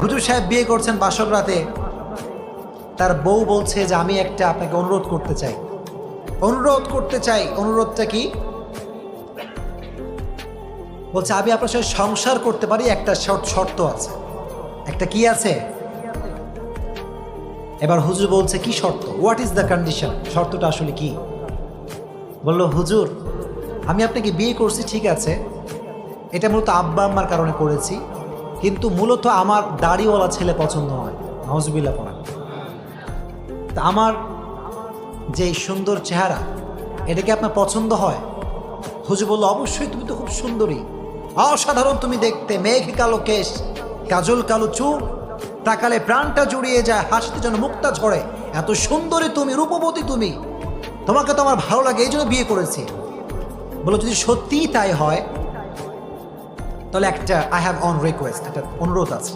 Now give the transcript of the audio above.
হুজুর সাহেব বিয়ে করছেন বাসর রাতে, তার বউ বলছে যে আমি একটা আপনাকে অনুরোধ করতে চাই। অনুরোধটা কি? বলছে আমি আপনার সাথে সংসার করতে পারি, একটা শর্ত আছে। একটা কি আছে? এবার হুজুর বলছে কি শর্ত? What is the condition? শর্তটা আসলে কি? বলল হুজুর আমি আপনাকে বিয়ে করছি ঠিক আছে, এটা মূলত আব্বা আম্মার কারণে করেছি, কিন্তু মূলত আমার দাড়িওয়ালা ছেলে পছন্দ হয়। নাউজুবিল্লাহ পড়া। তা আমার যে সুন্দর চেহারা, এটা কি আপনার পছন্দ হয়? হুজুর বলল অবশ্যই, তুমি তো খুব সুন্দরী, অসাধারণ তুমি দেখতে, মেঘ কালো কেশ, কাজল কালো চুল, তাকালে প্রাণটা জুড়িয়ে যায়, হাসতে যেন মুক্তা ঝরে, এত সুন্দরী তুমি, রূপবতী তুমি, তোমাকে তো আমার ভালো লাগে, এই জন্য বিয়ে করেছি। বলো যদি সত্যিই তাই হয় তাহলে একটা আই হ্যাভ অন রিকোয়েস্ট, একটা অনুরোধ আছে।